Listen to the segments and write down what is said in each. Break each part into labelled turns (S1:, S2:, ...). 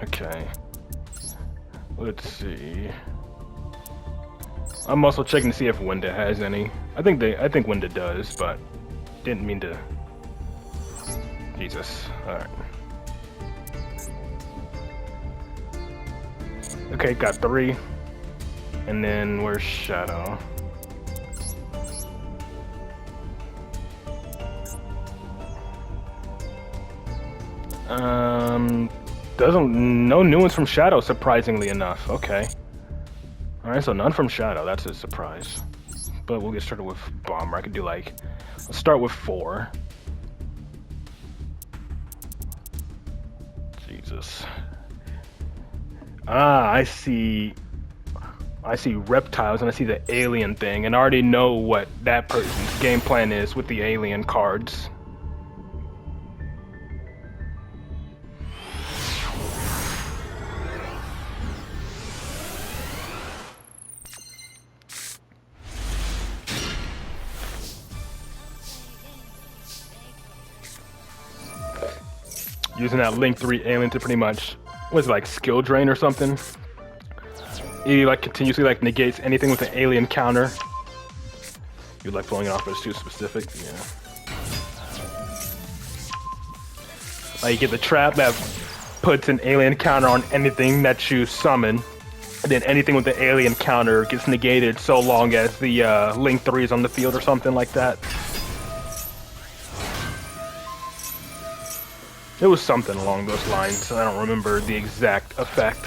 S1: Okay. Let's see. I'm also checking to see if Winda has any. I think Winda does, but didn't mean to. Jesus. All right. Okay, got 3. And then where's Shadow? No new ones from Shadow, surprisingly enough. Okay. Alright, so none from Shadow, that's a surprise. But we'll get started with Bomber. I could do like, let's start with 4. Jesus. Ah, I see reptiles and I see the alien thing, and I already know what that person's game plan is with the alien cards. Using that Link 3 alien to pretty much, what is it, like skill drain or something? He like continuously like negates anything with an alien counter. You like blowing it off, but it's too specific. Yeah. Like you get the trap that puts an alien counter on anything that you summon. And then anything with the alien counter gets negated so long as the Link 3 is on the field or something like that. It was something along those lines. I don't remember the exact effect.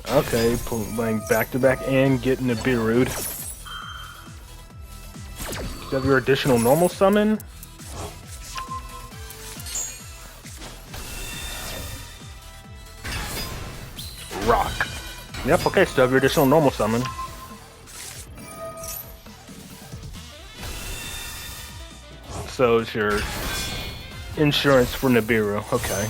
S1: Okay, playing back-to-back and getting a Nibiru'd. Do you have your additional normal summon? Rock. Yep, okay, still have your additional normal summon. So it's your insurance for Nibiru, okay.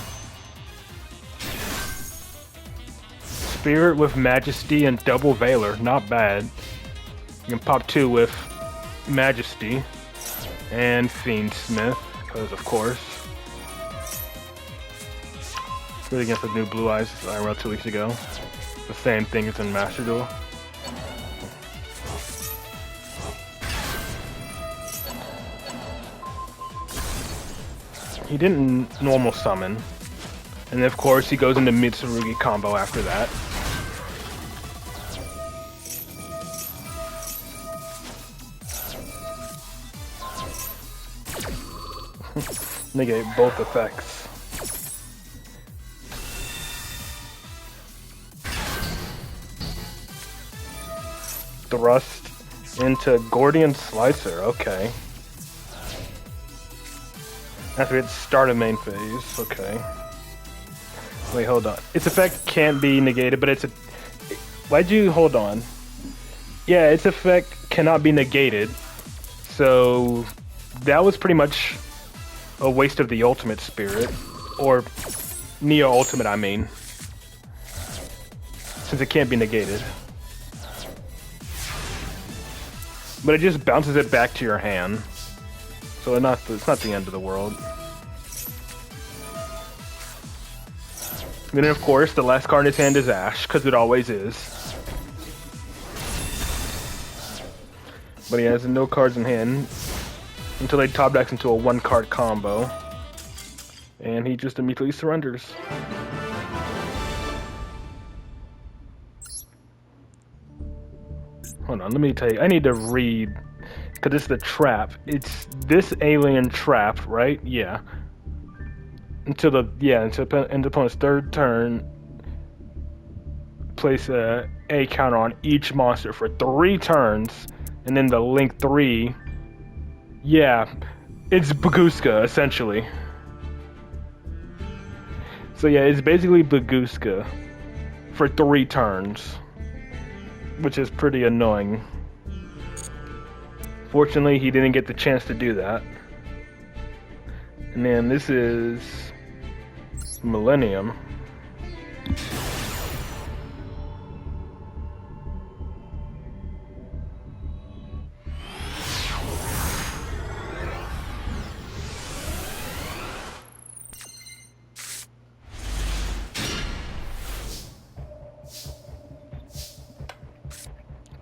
S1: Spirit with Majesty and Double Veiler, not bad. You can pop 2 with Majesty and Fiendsmith, because of course. Good against the new Blue Eyes IRL 2 weeks ago. The same thing as in Master Duel. He didn't normal summon. And of course he goes into Mitsurugi combo after that. Negate both effects. Thrust into Gordian Slicer, okay. After it start a main phase, okay. Wait, hold on. Its effect can't be negated, but it's a... Why'd you... Hold on. Yeah, its effect cannot be negated. So... That was pretty much a waste of the Ultimate Spirit. Or... Neo Ultimate, I mean. Since it can't be negated. But it just bounces it back to your hand. So it's not the end of the world. And then of course, the last card in his hand is Ash, because it always is. But he has no cards in hand until they top decks into a 1-card combo. And he just immediately surrenders. Hold on, let me tell you, I need to read, because it's the trap. It's this alien trap, right? Yeah. Until end opponent's 3rd turn, place a counter on each monster for 3 turns, and then the Link 3, yeah, it's Baguska, essentially. So yeah, it's basically Baguska for 3 turns, which is pretty annoying. Fortunately, he didn't get the chance to do that. And then this is Millennium.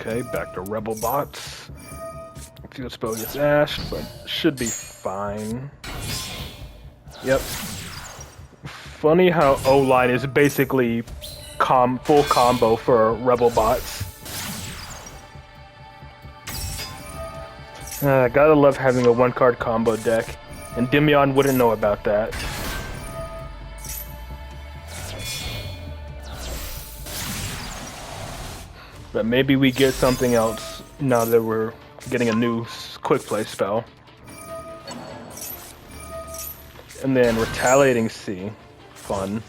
S1: Okay, back to Rebel Bots. Let's see what spell gets Ash, but should be fine. Yep. Funny how O-line is basically full combo for Rebel Bots. Gotta love having a one-card combo deck, and Dimion wouldn't know about that. But maybe we get something else now that we're getting a new quick play spell. And then Retaliating Sea. Fun.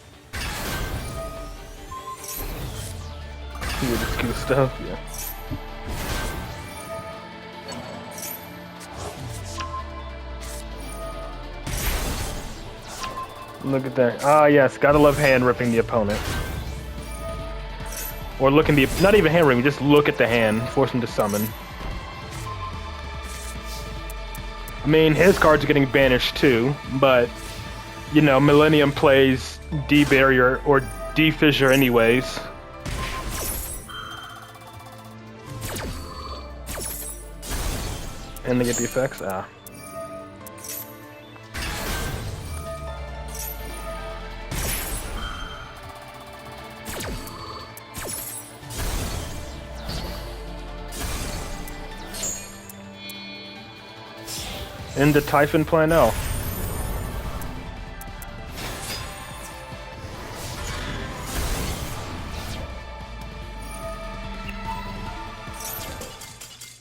S1: Weird excuse stuff, yeah. Look at that. Ah, yes, gotta love hand ripping the opponent. Or looking the, not even hand ripping, just look at the hand, force him to summon. I mean, his cards are getting banished too, but, you know, Millennium plays D-Barrier or D-Fissure anyways. And they get the effects? Ah. Into Typhon Plan L.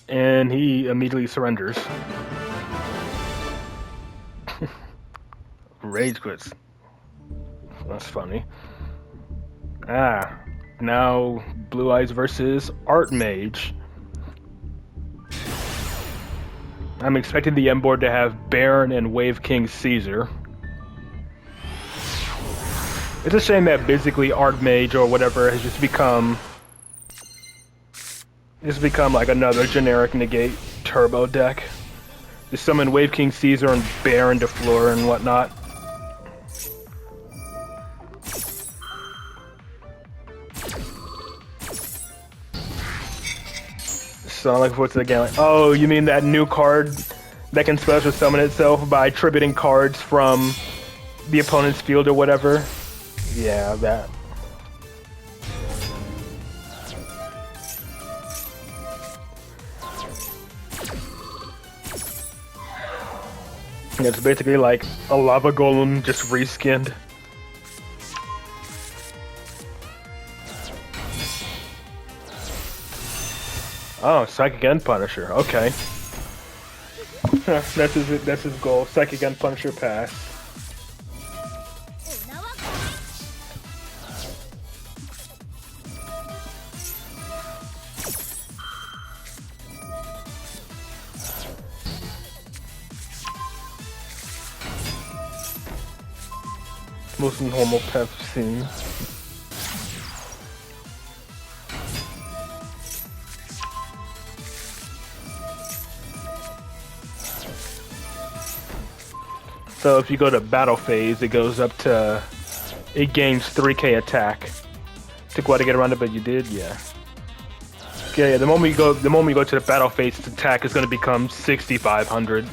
S1: And he immediately surrenders. Rage quits. That's funny. Ah, now Blue Eyes versus Art Mage. I'm expecting the M board to have Baron and Wave King Caesar. It's a shame that basically Art Mage or whatever has just become like another generic negate turbo deck. Just summon Wave King Caesar and Baron to floor and whatnot. So like what's again? Like, oh, you mean that new card that can special summon itself by attributing cards from the opponent's field or whatever? Yeah, that. It's basically like a lava golem just reskinned. Oh, Psychic End Punisher. Okay. That's his goal. Psychic End Punisher pass. Most normal pep scene. So if you go to battle phase, it goes up to, it gains 3k attack. Took a while to get around it, but you did, yeah. Okay, yeah, the moment you go to the battle phase, its attack is going to become 6,500.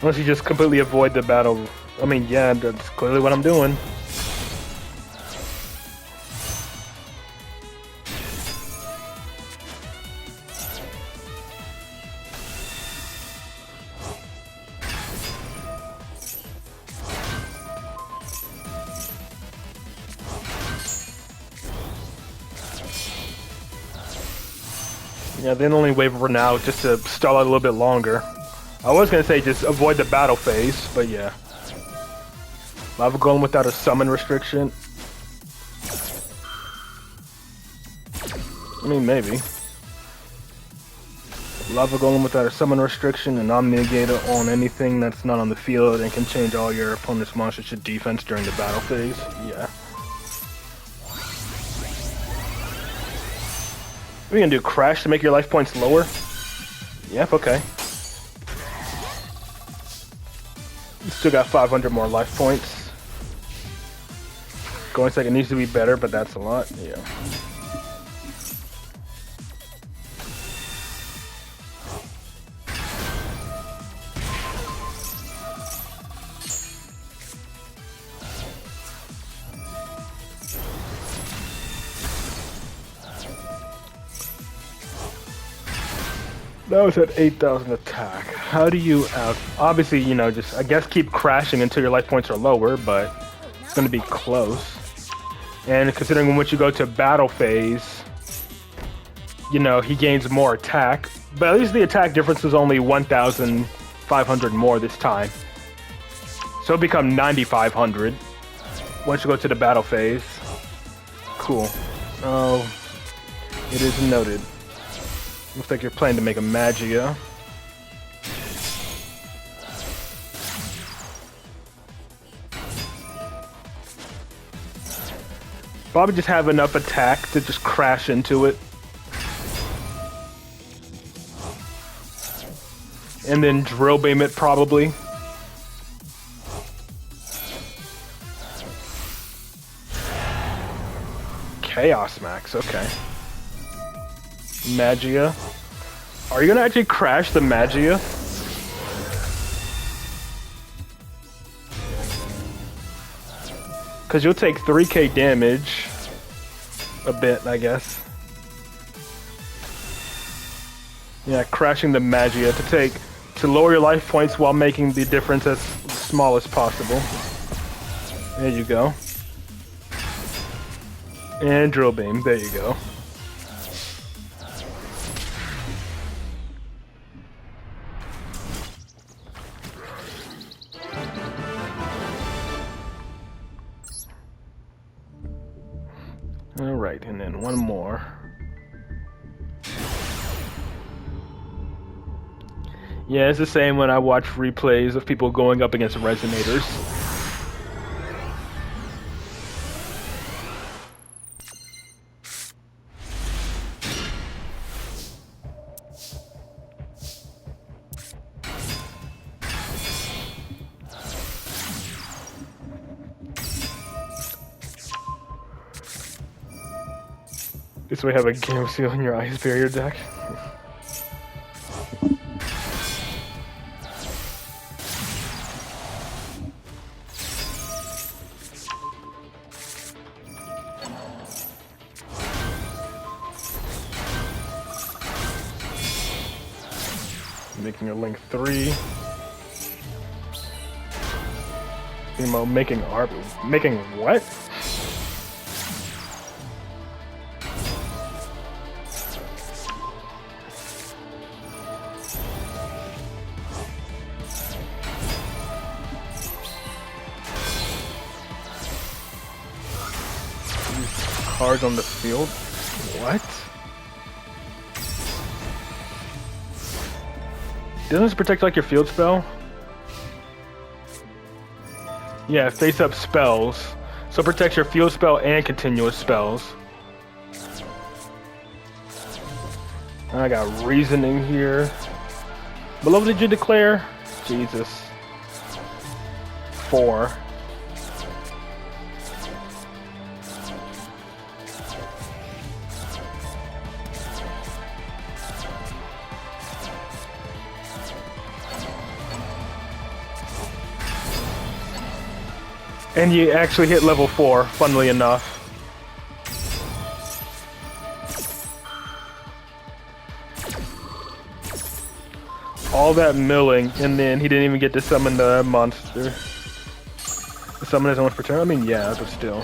S1: Unless you just completely avoid the battle. I mean, yeah, that's clearly what I'm doing. Yeah, they only wave for now just to stall out a little bit longer. I was gonna say just avoid the battle phase, but yeah. Lava Golem without a summon restriction. I mean, maybe. Lava Golem without a summon restriction and Omni-Negator on anything that's not on the field and can change all your opponent's monsters to defense during the battle phase. Yeah. What are you gonna do? Crash to make your life points lower? Yep, okay. Still got 500 more life points. Going second needs to be better, but that's a lot. Yeah. That was at 8,000 attack. How do you obviously, you know, just, I guess, keep crashing until your life points are lower, but it's going to be close. And considering once you go to battle phase, you know, he gains more attack. But at least the attack difference is only 1,500 more this time. So it'll become 9,500 once you go to the battle phase. Cool. Oh, it is noted. Looks like you're planning to make a Magia. Probably just have enough attack to just crash into it. And then drill beam it probably. Chaos Max, okay. Magia. Are you gonna actually crash the Magia? Because you'll take 3k damage. A bit, I guess. Yeah, crashing the Magia to lower your life points while making the difference as small as possible. There you go. And drill beam, there you go. Alright, and then one more. Yeah, it's the same when I watch replays of people going up against Resonators. This way have a game seal in your ice barrier deck. Making a link 3. Emo making art. Making what? Cards on the field? What? Doesn't this protect like your field spell? Yeah, face up spells. So it protects your field spell and continuous spells. I got reasoning here. What level did you declare? Jesus. 4. And you actually hit level 4, funnily enough. All that milling, and then he didn't even get to summon the monster. The summon is only for turn? I mean, yeah, but still.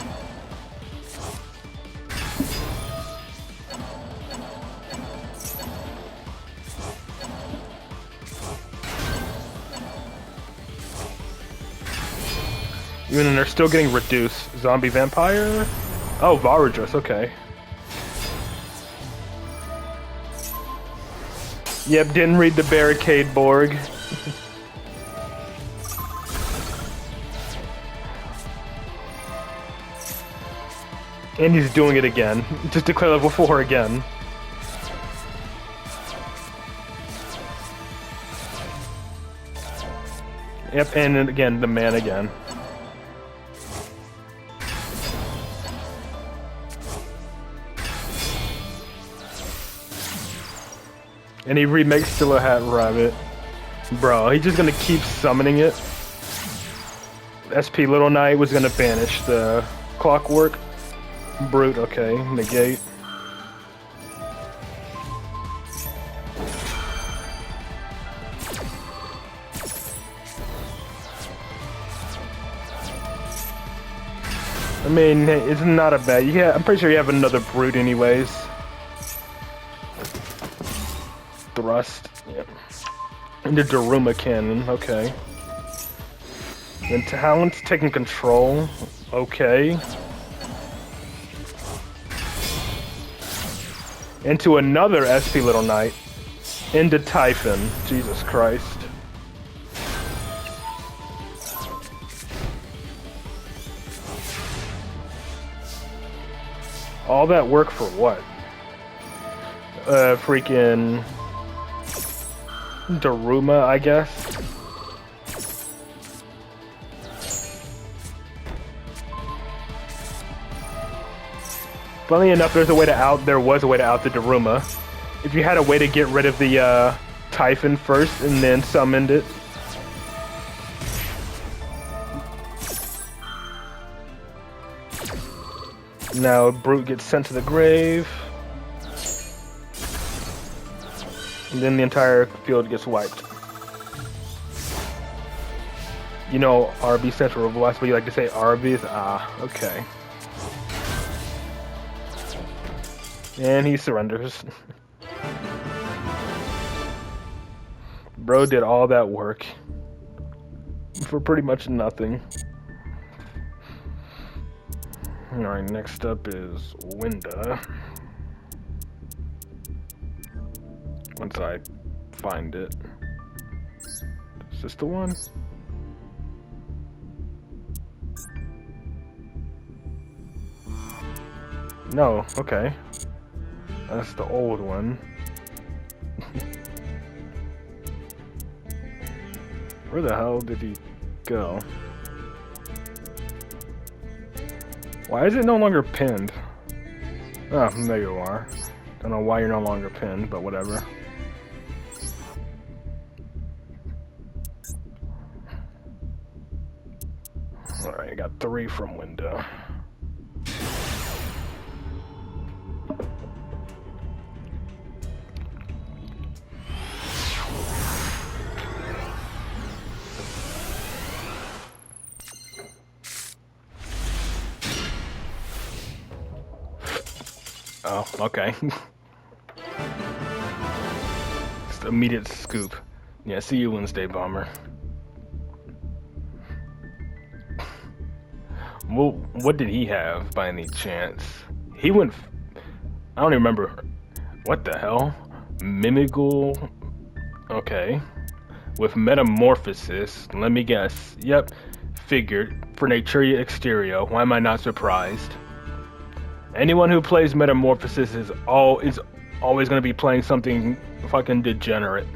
S1: Even then, they're still getting reduced. Zombie vampire? Oh, Varadrus, okay. Yep, didn't read the barricade, Borg. And he's doing it again. Just declare level 4 again. Yep, and then again, the man again. And he remakes Stilla Hat Rabbit. Bro, he's just gonna keep summoning it. SP Little Knight was gonna banish the Clockwork. Brute, okay, negate. I mean, it's not a bad. Yeah, I'm pretty sure you have another Brute anyways. Thrust, yeah. And the Daruma Cannon, okay. Then Talent's taking control, okay. Into another SP Little Knight. Into Typhon, Jesus Christ. All that work for what? Freaking Daruma, I guess. Funnily enough, there was a way to out the Daruma. If you had a way to get rid of the Typhon first and then summoned it. Now Brute gets sent to the grave. And then the entire field gets wiped. You know, RB Central Revolt, but you like to say Arby's? Ah, okay. And he surrenders. Bro did all that work for pretty much nothing. Alright, next up is Winda. Once I find it. Is this the one? No, okay. That's the old one. Where the hell did he go? Why is it no longer pinned? Oh, there you are. Don't know why you're no longer pinned, but whatever. Alright, I got 3 from Window. Oh, okay. Just immediate scoop. Yeah, see you Wednesday, Bomber. Well, what did he have by any chance? He went... I don't even remember. What the hell? Mimigal? Okay. With Metamorphosis. Let me guess. Yep. Figured. For Naturia Exterio. Why am I not surprised? Anyone who plays Metamorphosis is always going to be playing something fucking degenerate.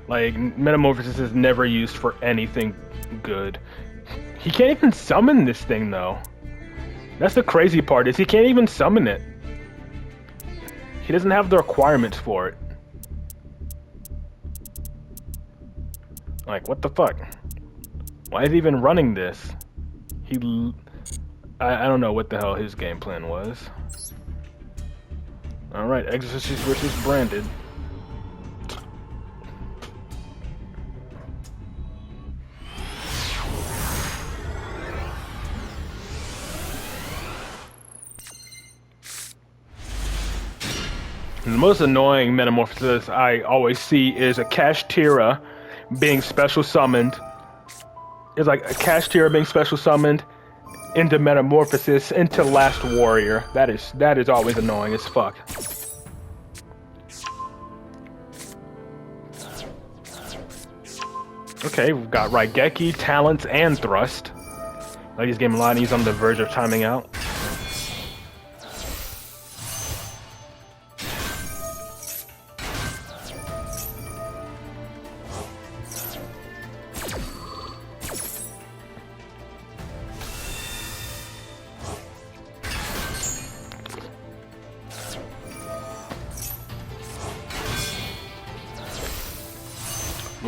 S1: Like, Metamorphosis is never used for anything good. He can't even summon this thing, though. That's the crazy part, is he can't even summon it. He doesn't have the requirements for it. Like, what the fuck? Why is he even running this? I don't know what the hell his game plan was. Alright, Exorcist versus Branded. The most annoying Metamorphosis I always see is a Kashtira being special summoned. It's like a Kashtira being special summoned into Metamorphosis into Last Warrior. That is always annoying as fuck. Okay, we've got Raigeki, Talents, and Thrust. Like he's getting a lot, and he's on the verge of timing out.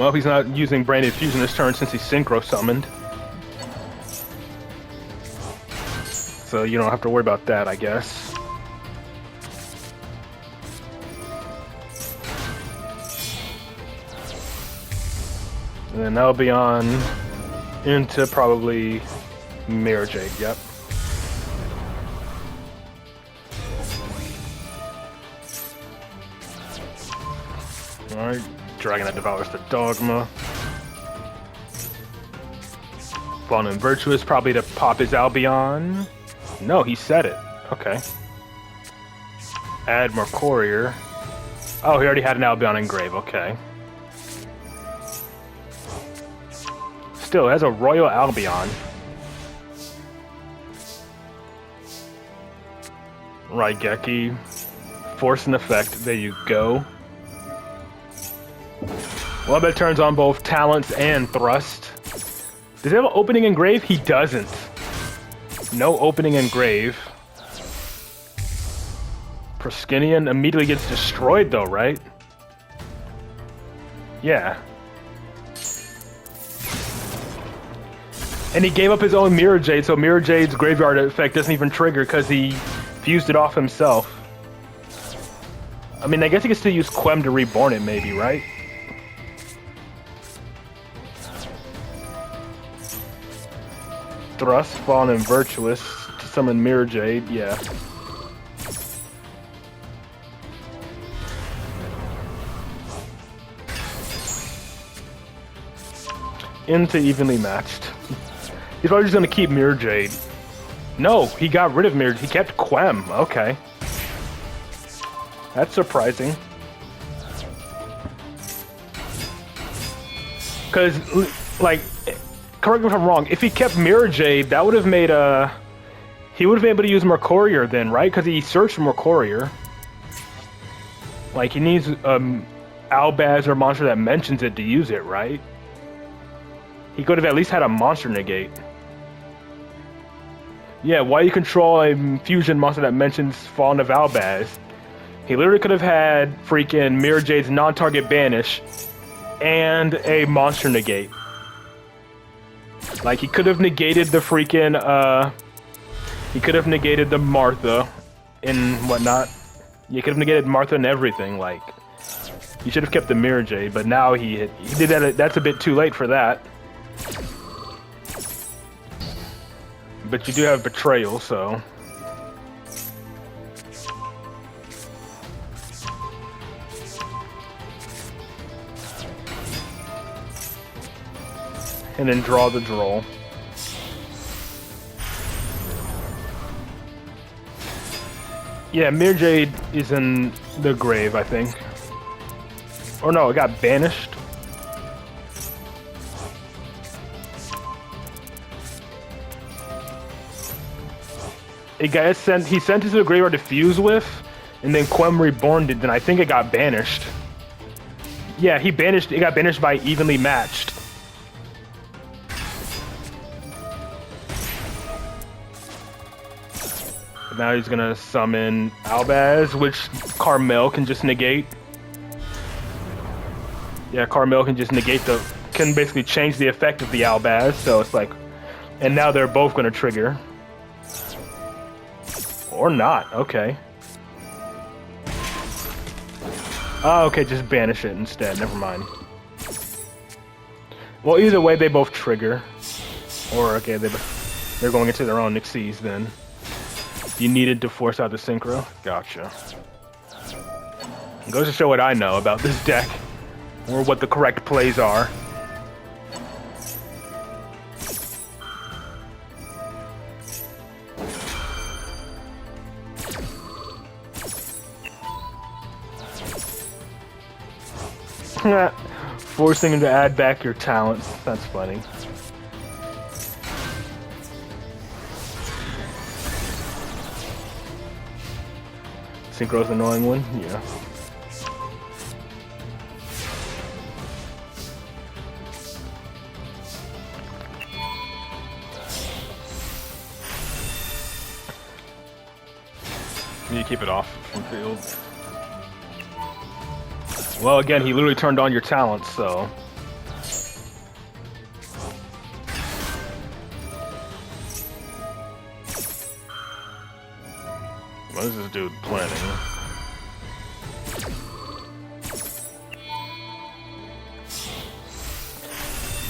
S1: Well, he's not using Branded Fusion this turn since he's Synchro Summoned. So you don't have to worry about that, I guess. And then that'll be on into probably Mirror Jade, yep. Alright, Dragon that devours the Dogma. Fallen and Virtuous, probably to pop his Albion. No, he said it. Okay. Add more Courier. Oh, he already had an Albion Engrave, okay. Still, it has a Royal Albion. Raigeki. Force and Effect, there you go. Well, that turns on both Talents and Thrust. Does he have an Opening Engrave? He doesn't. No Opening Engrave. Proskinian immediately gets destroyed though, right? Yeah. And he gave up his own Mirror Jade, so Mirror Jade's graveyard effect doesn't even trigger because he fused it off himself. I mean, I guess he could still use Quem to reborn it maybe, right? Thrust, Fallen, and Virtuous to summon Mirror Jade, yeah. Into Evenly Matched. He's probably just gonna keep Mirror Jade. No, he got rid of Mirror Jade. He kept Quem, okay. That's surprising. Because, like, correct me if I'm wrong, if he kept Mirror Jade, that would have made he would have been able to use more Courier then, right? Because he searched for more Courier. Like, he needs Albaz or monster that mentions it to use it, right? He could have at least had a monster negate. Yeah, why you control a fusion monster that mentions Fallen of Albaz? He literally could have had freaking Mirror Jade's non-target banish and a monster negate. Like, he could have negated the freaking, he could have negated the Martha and whatnot. You could have negated Martha and everything, like. He should have kept the Mirror Jade, but now he did that. That's a bit too late for that. But you do have Betrayal, so. And then draw the Droll. Yeah, Mirror Jade is in the grave, I think. Or no, it got banished. It got sent. He sent it to the graveyard to fuse with, and then Quem reborned it. Then I think it got banished. Yeah, he banished. It got banished by Evenly Matched. But now he's gonna summon Albaz, which Carmel can just negate. Yeah, Carmel can just negate can basically change the effect of the Albaz. So it's like, and now they're both gonna trigger. Or not, okay. Oh, okay, just banish it instead, never mind. Well, either way, they both trigger. Or, okay, they're going into their own Nixies then. You needed to force out the Synchro? Gotcha. It goes to show what I know about this deck. Or what the correct plays are. Forcing him to add back your talents. That's funny. Synchro's annoying one? Yeah. You keep it off from field. Well, again, he literally turned on your talents, so What is this dude planning?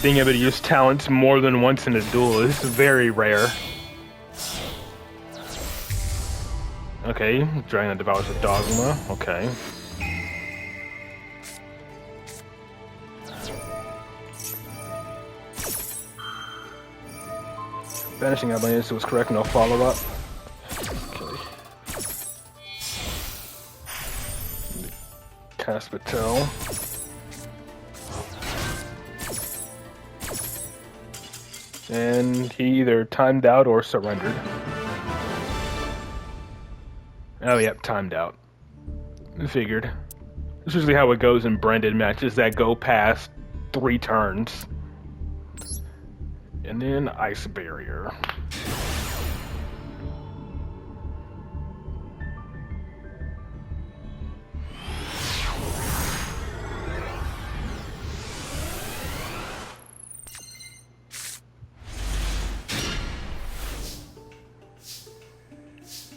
S1: Being able to use talents more than once in a duel is very rare. Okay, Dragon that devours the dogma. Okay. Banishing Albanius was correct, no follow-up. Okay. Cast Patel. And he either timed out or surrendered. Oh, yep, timed out. Figured. This is usually how it goes in branded matches that go past 3 turns. And then Ice Barrier.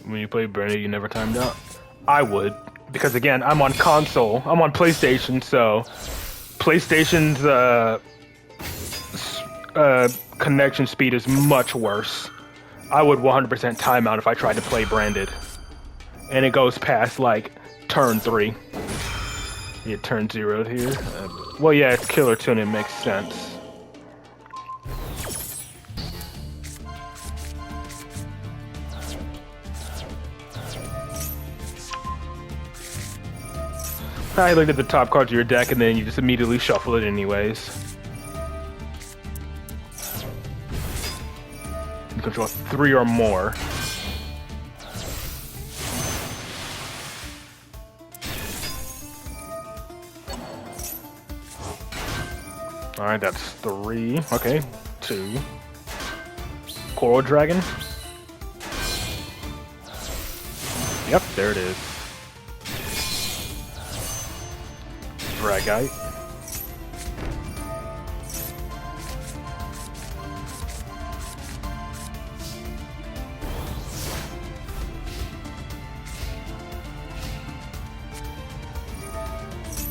S1: When you play Branded, you never timed out? I would, because again, I'm on console. I'm on PlayStation, so PlayStation's connection speed is much worse. I would 100% timeout if I tried to play Branded. And it goes past, like, turn 3. Yeah, turn 0 here. Well, yeah, it's Killer Tune, it makes sense. I looked at the top cards of your deck and then you just immediately shuffle it anyways. You control 3 or more. Alright, that's 3. Okay, 2. Coral Dragon. Yep, there it is. Dragite.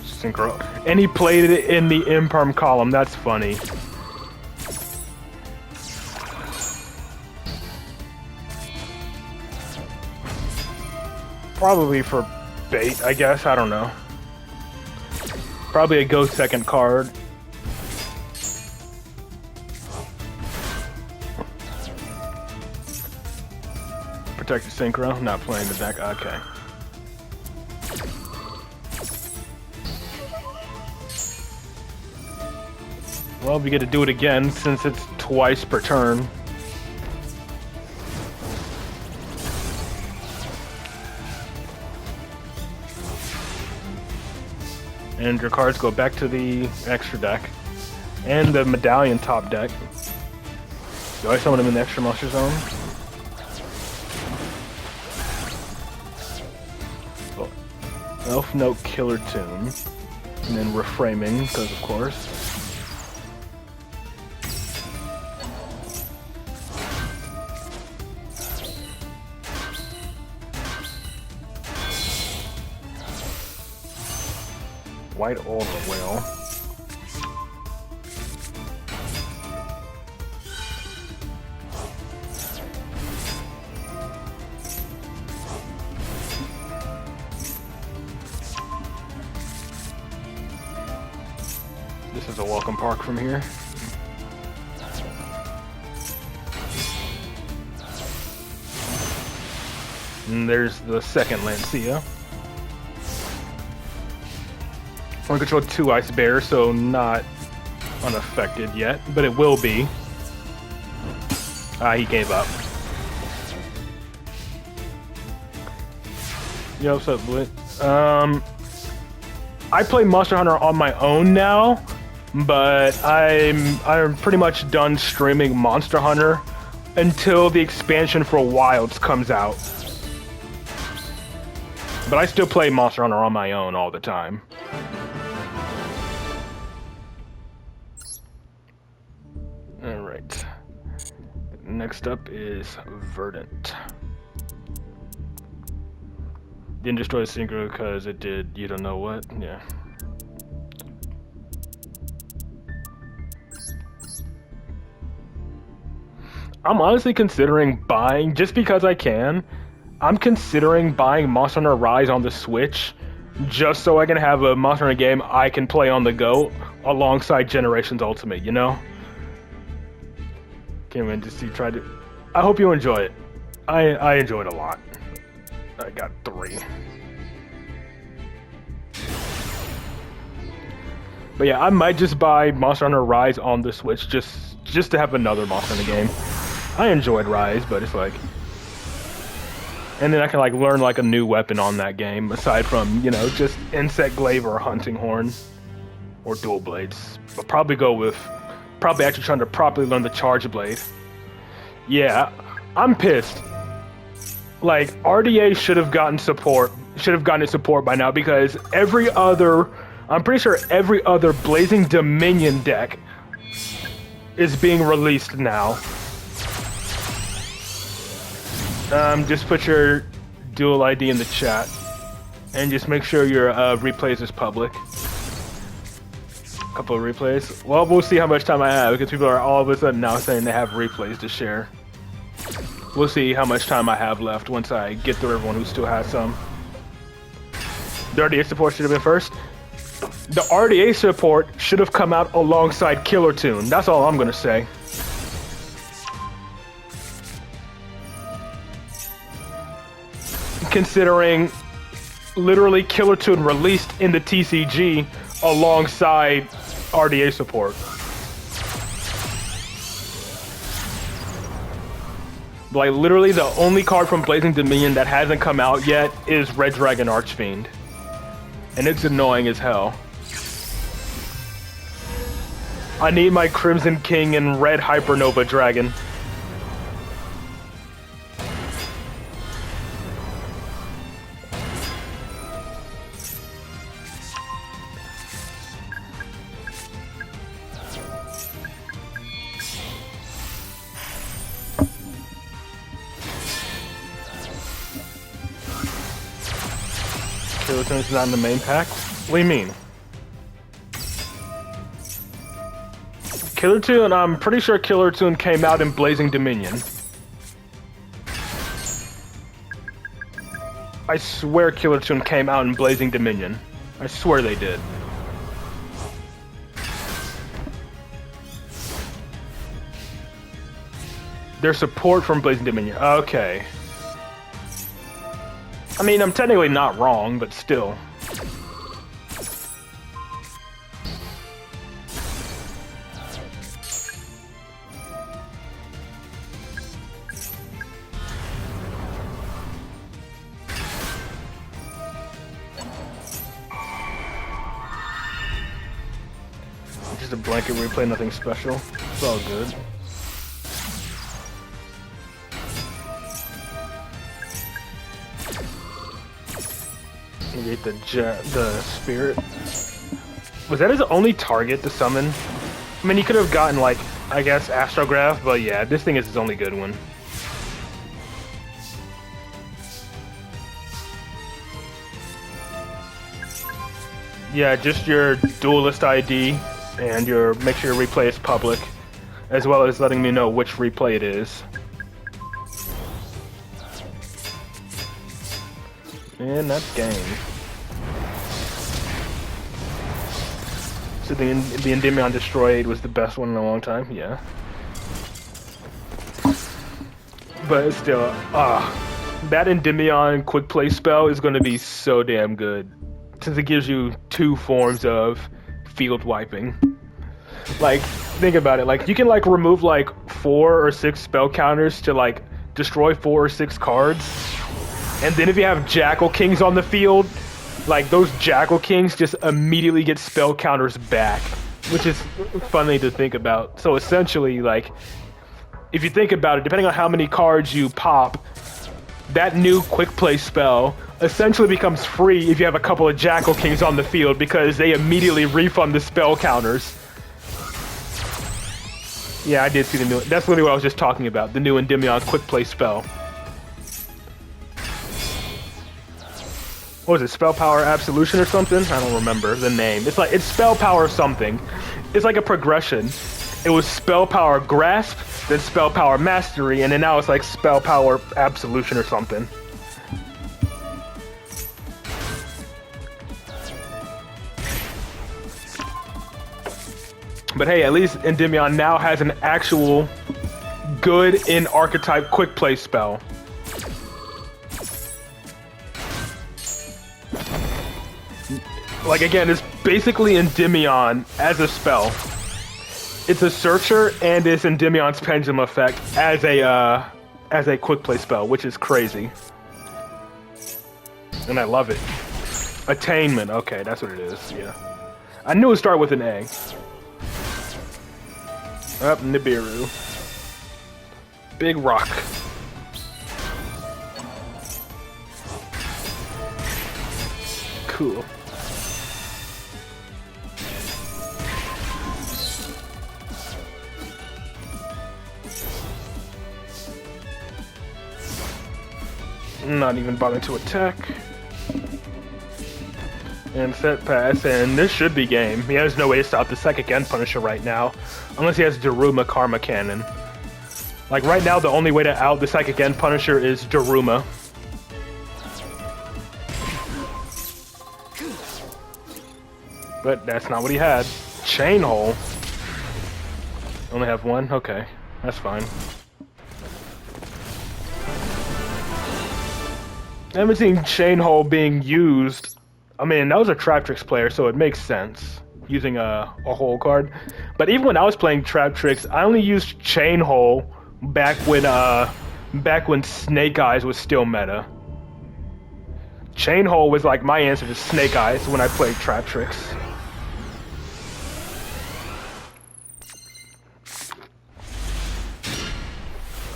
S1: Synchro. And he played it in the imperm column, that's funny. Probably for bait, I guess, I don't know. Probably a go second card. Protect the Synchro, not playing the deck, okay. Well, we get to do it again since it's twice per turn. And your cards go back to the extra deck. And the medallion top deck. Do I summon them in the extra monster zone? Oh. Elf Note Killer Tune. And then reframing, because of course. White Alder Whale. This is a welcome park from here. And there's the second Lancia. I control 2 Ice Bear, so not unaffected yet, but it will be. He gave up. Yo, what's up, Blit? I play Monster Hunter on my own now, but I'm pretty much done streaming Monster Hunter until the expansion for Wilds comes out. But I still play Monster Hunter on my own all the time. Alright. Next up is Verdant. Didn't destroy the synchro because it did you don't know what. Yeah. I'm honestly considering buying, just because I can, I'm considering buying Monster Hunter Rise on the Switch, just so I can have a Monster Hunter game I can play on the go alongside Generations Ultimate, you know? Can't wait to see, try to... I hope you enjoy it. I enjoyed it a lot. I got 3. But yeah, I might just buy Monster Hunter Rise on the Switch just to have another Monster Hunter game. I enjoyed Rise, but it's like... And then I can like learn like a new weapon on that game, aside from, you know, just Insect Glaive or Hunting Horn. Or Dual Blades. I'll probably go with... Probably actually trying to properly learn the Charge Blade. Yeah, I'm pissed. Like, RDA should have gotten its support by now, because every other... I'm pretty sure every other Blazing Dominion deck is being released now. Just put your dual ID in the chat, and just make sure your replays is public. Couple of replays. Well, we'll see how much time I have, because people are all of a sudden now saying they have replays to share. We'll see how much time I have left once I get through everyone who still has some. The RDA support should have been first. The RDA support should have come out alongside Killer Tune. That's all I'm gonna say. Considering literally Killer Tune released in the TCG alongside RDA support. Like, literally the only card from Blazing Dominion that hasn't come out yet is Red Dragon Archfiend. And it's annoying as hell. I need my Crimson King and Red Hypernova Dragon. Killer Tune's not in the main pack? What do you mean? Killer Tune, I'm pretty sure Killer Tune came out in Blazing Dominion. I swear Killer Tune came out in Blazing Dominion. I swear they did. Their support from Blazing Dominion. Okay. I mean, I'm technically not wrong, but still. Just a blanket replay, nothing special. It's all good. Negate the spirit. Was that his only target to summon? I mean, he could have gotten, like, I guess, Astrograph, but yeah, this thing is his only good one. Yeah, just your duelist ID and your make sure your replay is public, as well as letting me know which replay it is. And that's game. So the Endymion Destroyed was the best one in a long time, yeah. But still, that Endymion quick play spell is going to be so damn good, since it gives you 2 forms of field wiping. Like, think about it. Like, you can like remove like 4 or 6 spell counters to like destroy 4 or 6 cards. And then if you have Jackal Kings on the field, like those Jackal Kings just immediately get spell counters back, which is funny to think about. So essentially, like, if you think about it, depending on how many cards you pop, that new quick play spell essentially becomes free if you have a couple of Jackal Kings on the field, because they immediately refund the spell counters. Yeah, I did see the new... That's literally what I was just talking about, the new Endymion quick play spell. What was it? Spell Power Absolution or something? I don't remember the name. It's Spell Power something. It's like a progression. It was Spell Power Grasp, then Spell Power Mastery, and then now it's like Spell Power Absolution or something. But hey, at least Endymion now has an actual good in archetype quick play spell. Like again, it's basically Endymion as a spell. It's a Searcher and it's Endymion's Pendulum effect as a quick play spell, which is crazy. And I love it. Attainment, okay, that's what it is, yeah. I knew it started with an A. Up, Nibiru. Big rock. Cool. Not even bothering to attack. And set pass, and this should be game. He has no way to stop the Psychic End Punisher right now, unless he has Daruma Karma Cannon. Like right now, the only way to out the Psychic End Punisher is Daruma. But that's not what he had. Chain Hole. Only have one? Okay, that's fine. I haven't seen Chain Hole being used. I mean, that was a Trap Tricks player, so it makes sense using a hole card. But even when I was playing Trap Tricks, I only used Chain Hole back when Snake Eyes was still meta. Chain Hole was like my answer to Snake Eyes when I played Trap Tricks.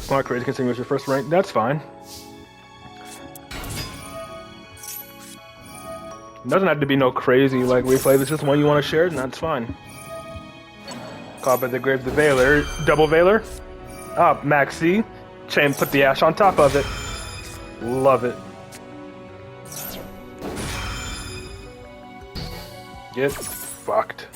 S1: Well, crazy considering it was your first rank. That's fine. It doesn't have to be no crazy like replay. It's just one you want to share, and that's fine. Caught by the Grave the Veiler. Double Veiler. Ah, Maxi. Chain put the ash on top of it. Love it. Get fucked.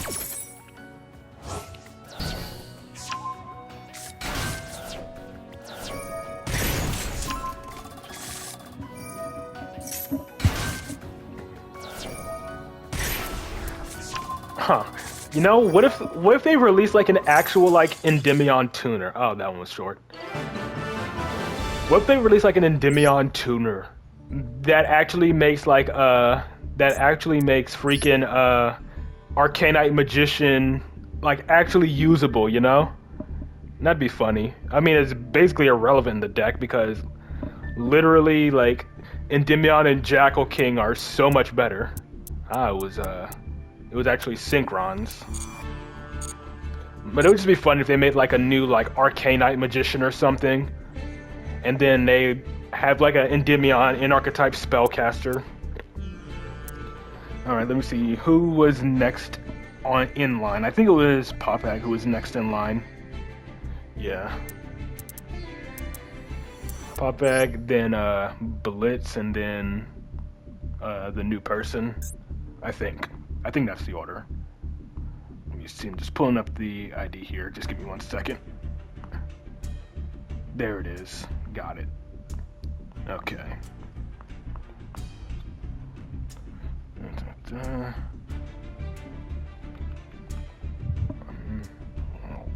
S1: Huh. You know, what if they release like an actual like Endymion tuner? Oh, that one was short. What if they release like an Endymion tuner that actually makes like freaking Arcanite Magician like actually usable, you know? That'd be funny. I mean, it's basically irrelevant in the deck because literally like Endymion and Jackal King are so much better. It was actually Synchrons. But it would just be fun if they made like a new like Arcanite Magician or something. And then they have like an Endymion in archetype spellcaster. Alright, let me see. Who was next in line? I think it was Popag who was next in line. Yeah. Popag, then Blitz, and then the new person. I think that's the order. Let me see, I'm just pulling up the ID here. Just give me 1 second. There it is. Got it. Okay.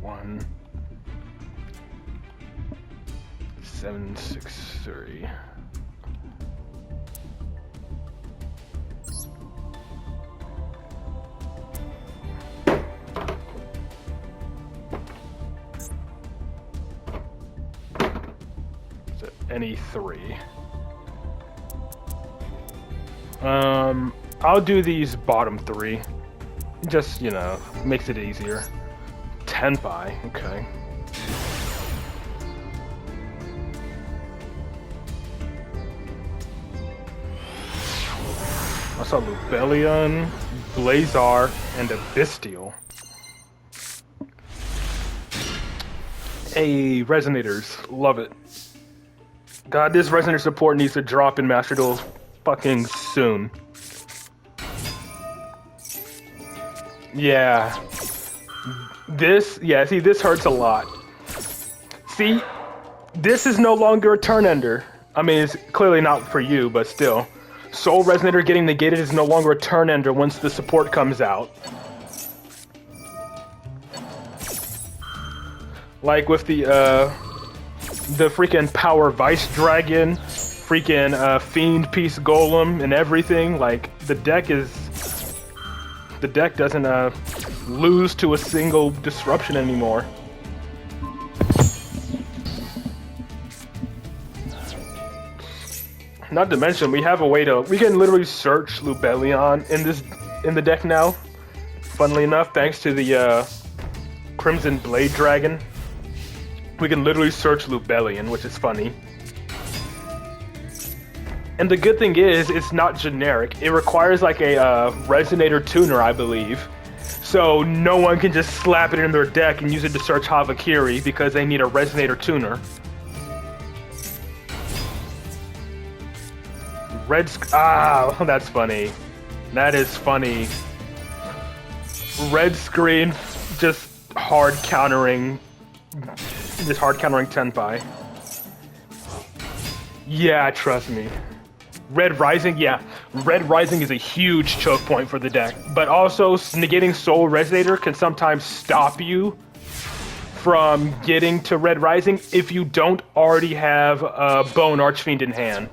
S1: One 763. Any three. I'll do these bottom three. Just, you know, makes it easier. Tenpai, okay. I saw Lubellion, Blazar, and a Bestial. Hey, Resonators, love it. God, this Resonator support needs to drop in Master Duel fucking soon. Yeah. See, this hurts a lot. See, this is no longer a turn ender. I mean, it's clearly not for you, but still. Soul Resonator getting negated is no longer a turn ender once the support comes out. Like with the freaking Power Vice Dragon, freaking Fiend Piece Golem, and everything. Like the deck doesn't lose to a single disruption anymore. Not to mention, we have a way we can literally search Lubellion in the deck now. Funnily enough, thanks to the Crimson Blade Dragon, we can literally search Lubellion, which is funny. And the good thing is, it's not generic. It requires like a Resonator tuner, I believe. So no one can just slap it in their deck and use it to search Havakiri because they need a Resonator tuner. That's funny. That is funny. Red screen, just hard countering Tenpai. Yeah, trust me. Red Rising is a huge choke point for the deck, but also negating Soul Resonator can sometimes stop you from getting to Red Rising if you don't already have Bone Archfiend in hand.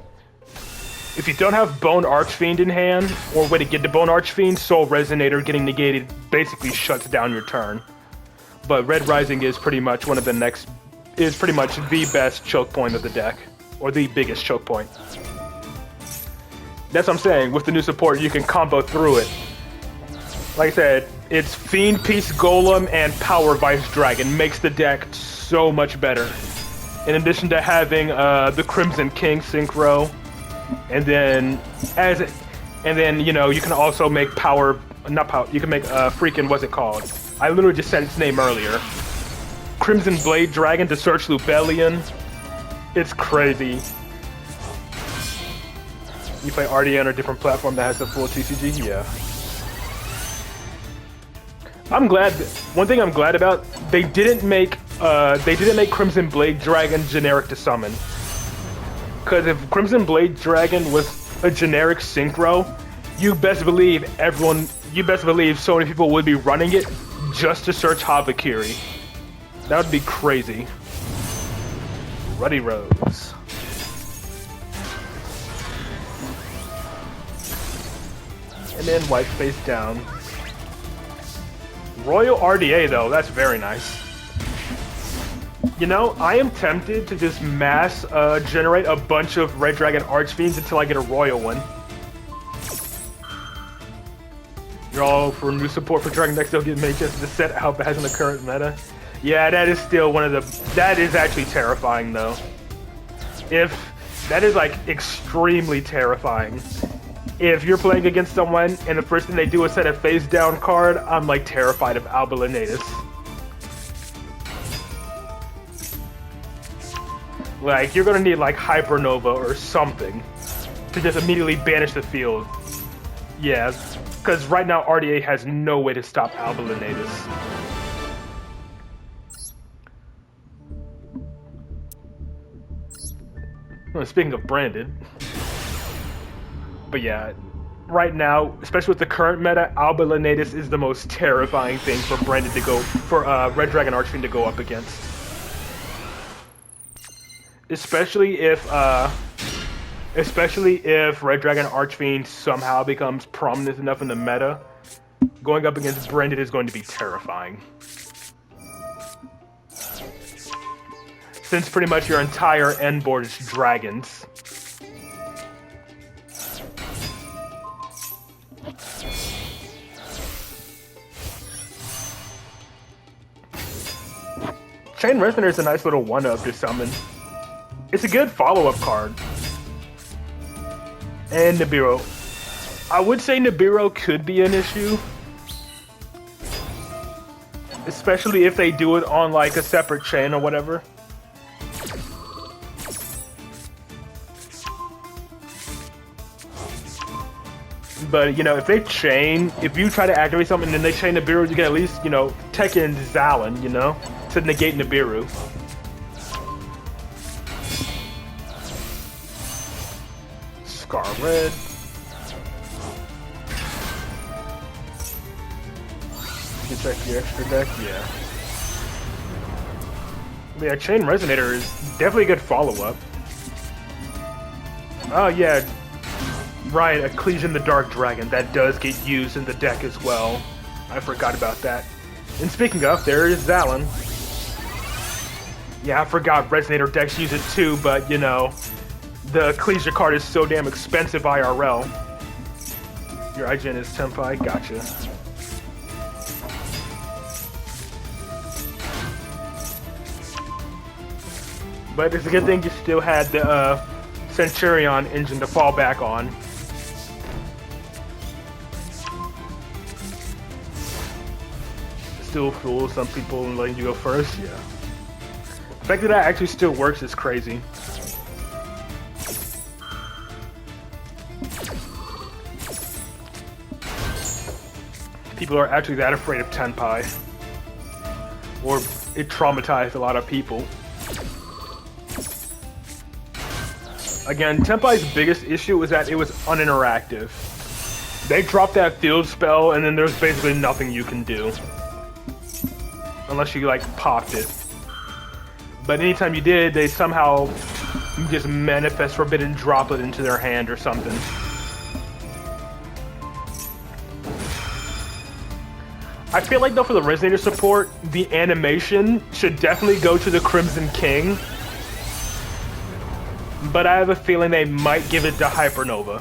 S1: If you don't have Bone Archfiend in hand, or way to get to Bone Archfiend, Soul Resonator getting negated basically shuts down your turn. But Red Rising is pretty much the best choke point of the deck, or the biggest choke point. That's what I'm saying, with the new support you can combo through it. Like I said, it's Fiend Piece Golem and Power Vice Dragon makes the deck so much better. In addition to having the Crimson King synchro, and then you know, you can also make you can make freaking, what's it called? I literally just said its name earlier. Crimson Blade Dragon to search Lubellion. It's crazy. You play RDA on a different platform that has the full TCG? Yeah. I'm glad. One thing I'm glad about, they didn't make Crimson Blade Dragon generic to summon. Because if Crimson Blade Dragon was a generic synchro, you best believe so many people would be running it just to search Havakiri. That would be crazy. Ruddy Rose. And then white face down. Royal RDA though, that's very nice. You know, I am tempted to just mass generate a bunch of Red Dragon Archfiends until I get a Royal one. You're all for new support for Dragon decks, they'll get mages to set Alpha has in the current meta. Yeah, that is still that is actually terrifying though. That is like extremely terrifying. If you're playing against someone and the first thing they do is set a face down card, I'm like terrified of Alba Lenatus. Like, you're gonna need like Hypernova or something to just immediately banish the field. Yeah, because right now RDA has no way to stop Alba Lenatus. Well, speaking of branded. But yeah, right now, especially with the current meta, Alba Lenatus is the most terrifying thing for Red Dragon Archfiend to go up against. Especially if Red Dragon Archfiend somehow becomes prominent enough in the meta, going up against Branded is going to be terrifying. Since pretty much your entire end board is dragons. Chain Resonator is a nice little one-up to summon. It's a good follow-up card. And Nibiru. I would say Nibiru could be an issue. Especially if they do it on like a separate chain or whatever. But, you know, if they chain, if you try to activate something and then they chain Nibiru, you can at least, you know, Tekken Zalin, you know, to negate Nibiru. Scar Red. You can check your extra deck, yeah. Yeah, Chain Resonator is definitely a good follow-up. Oh, yeah. Right, Ecclesian the Dark Dragon. That does get used in the deck as well. I forgot about that. And speaking of, there is Zalin. Yeah, I forgot Resonator decks use it too, but, you know, the Ecclesia card is so damn expensive IRL. Your IGN is Tenpai? Gotcha. But it's a good thing you still had the Centurion engine to fall back on. Still fools some people and letting you go first, yeah. The fact that that actually still works is crazy. People are actually that afraid of Tenpai. Or it traumatized a lot of people. Again, Tenpai's biggest issue was that it was uninteractive. They dropped that field spell and then there's basically nothing you can do. Unless you, like, popped it. But anytime you did, they somehow just manifest Forbidden Droplet into their hand or something. I feel like, though, for the Resonator support, the animation should definitely go to the Crimson King. But I have a feeling they might give it to Hypernova.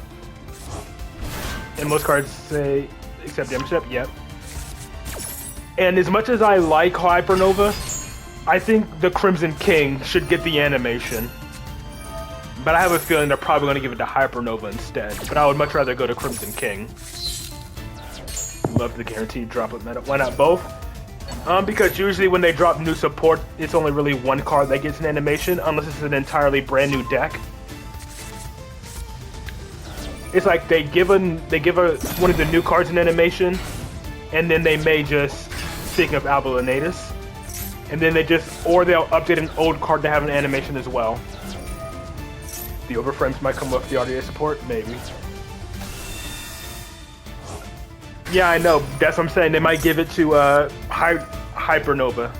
S1: And most cards say, except Damage Step, yep. And as much as I like Hypernova, I think the Crimson King should get the animation. But I have a feeling they're probably going to give it to Hypernova instead. But I would much rather go to Crimson King. Love the guaranteed droplet meta. Why not both? Because usually when they drop new support, it's only really one card that gets an animation, unless it's an entirely brand new deck. It's like they give one of the new cards an animation, and then they may just, speaking of Albalinatus, and then they just, or they'll update an old card to have an animation as well. The overframes might come with the RDA support, maybe. Yeah, I know. That's what I'm saying. They might give it to Hypernova.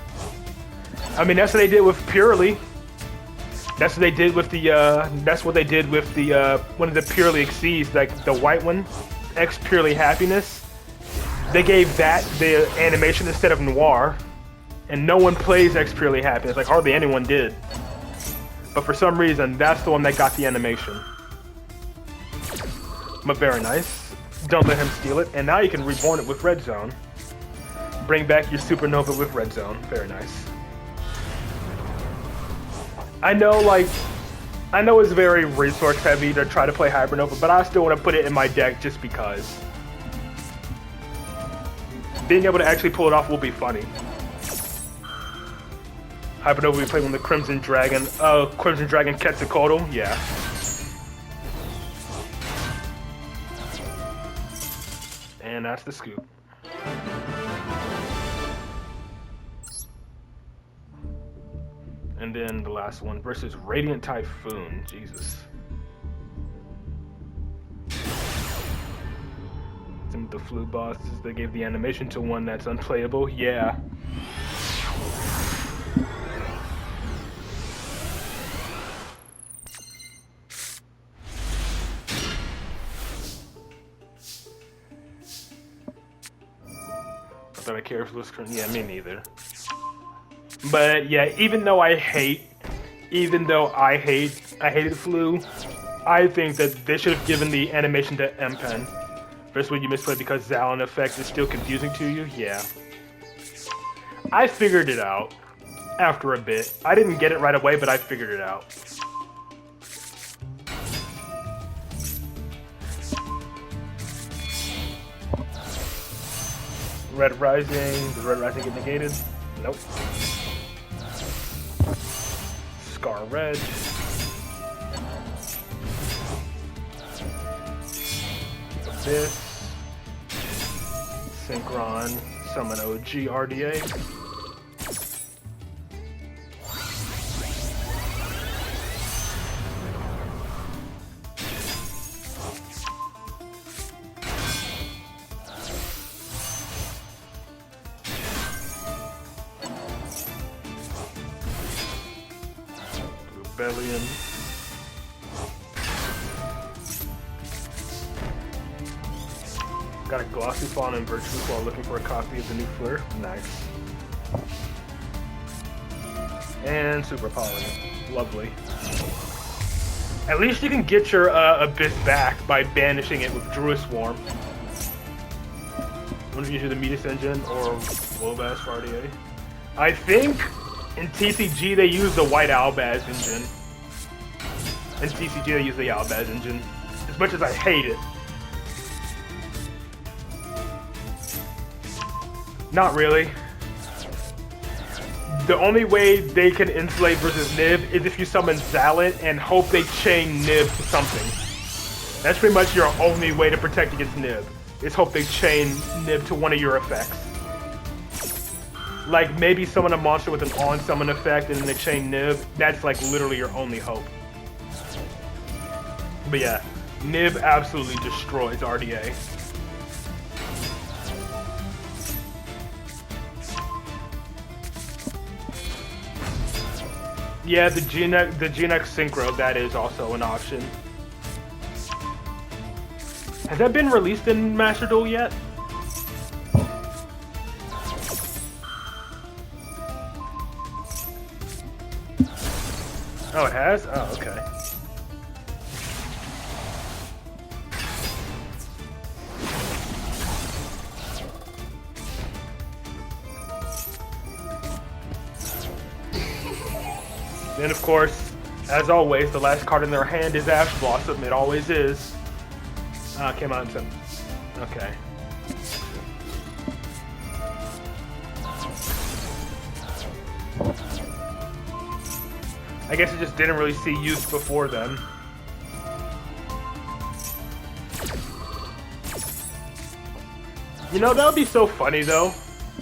S1: I mean, that's what they did with Purely. That's what they did with the. That's what they did with the one of the Purely Exceeds, like the white one, X Purely Happiness. They gave that the animation instead of Noir, and no one plays X Purely Happiness. Like hardly anyone did. But for some reason, that's the one that got the animation. But very nice. Don't let him steal it. And now you can reborn it with Red Zone. Bring back your Supernova with Red Zone. Very nice. I know it's very resource heavy to try to play Hypernova, but I still want to put it in my deck just because. Being able to actually pull it off will be funny. Hypernova will be playing with the Crimson Dragon. Crimson Dragon Quetzalcoatl? Yeah. And that's the scoop. And then the last one versus Radiant Typhoon. Jesus. Some of the flu bosses, they gave the animation to one that's unplayable. Yeah. I thought I cared for this. Yeah, me neither. But yeah, even though I hated Flu, I think that they should have given the animation to M-Pen. First one you misplayed because Zalin effect is still confusing to you? Yeah. I figured it out after a bit. I didn't get it right away, but I figured it out. Red Rising. Does Red Rising get negated? Nope. Scar Red. this. Synchron, summon OG RDA. Rebellion. Got a Glossy Fawn and Virtuous while looking for a copy of the new Fleur. Nice. And Super Poly. Lovely. At least you can get your Abyss back by banishing it with Druid Swarm. One of you the Metis engine or Wobas for RDA. I think in TCG they use the White Albaz engine. In TCG they use the Albaz engine. As much as I hate it. Not really. The only way they can insulate versus Nib is if you summon Zalat and hope they chain Nib to something. That's pretty much your only way to protect against Nib. Is hope they chain Nib to one of your effects. Like maybe summon a monster with an on-summon effect and then they chain Nib. That's like literally your only hope. But yeah, Nib absolutely destroys RDA. Yeah, the GNX Synchro, that is also an option. Has that been released in Master Duel yet? Oh, it has? Oh, okay. Then, of course, as always, the last card in their hand is Ash Blossom. It always is. Came out in some. Okay. I guess it just didn't really see use before then. You know, that would be so funny, though,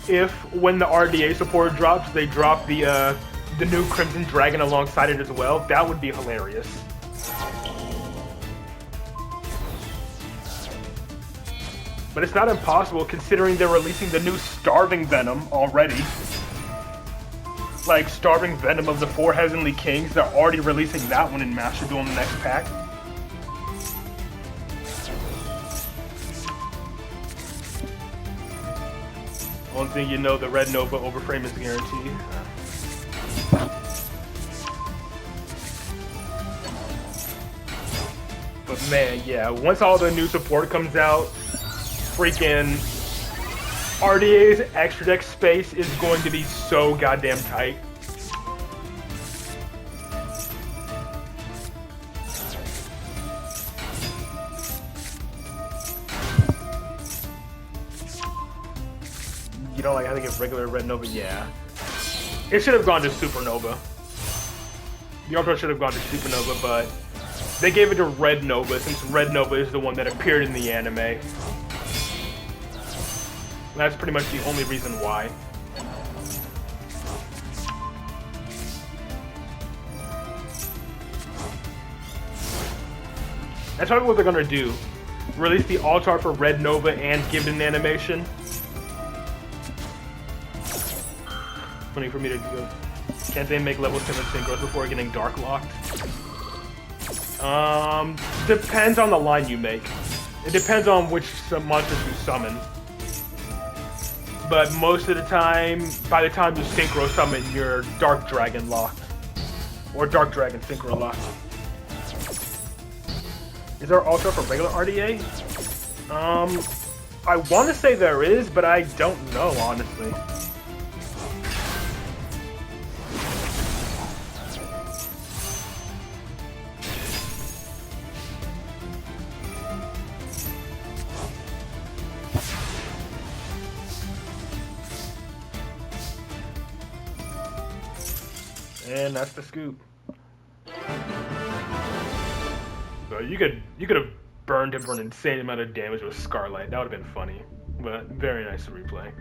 S1: if when the RDA support drops, they drop the new Crimson Dragon alongside it as well. That would be hilarious. But it's not impossible considering they're releasing the new Starving Venom already. Like Starving Venom of the Four Heavenly Kings, they're already releasing that one in Master Duel in the next pack. One thing you know, the Red Nova overframe is guaranteed. But man, yeah, once all the new support comes out, freaking RDA's extra deck space is going to be so goddamn tight. You don't like how they get regular Red Nova? Yeah. It should have gone to Supernova. The Ultra should have gone to Supernova, but they gave it to Red Nova since Red Nova is the one that appeared in the anime. That's pretty much the only reason why. That's probably what they're gonna do. Release the Altar for Red Nova and give it an animation. Funny for me to go. Can't they make level 7 synchros before getting Dark Locked? Depends on the line you make. It depends on which monsters you summon. But most of the time, by the time you synchro summon, you're Dark Dragon locked. Or Dark Dragon synchro locked. Is there also for regular RDA? I want to say there is, but I don't know, honestly. And that's the scoop. So you could have burned him for an insane amount of damage with Scarlight. That would have been funny, but very nice to replay.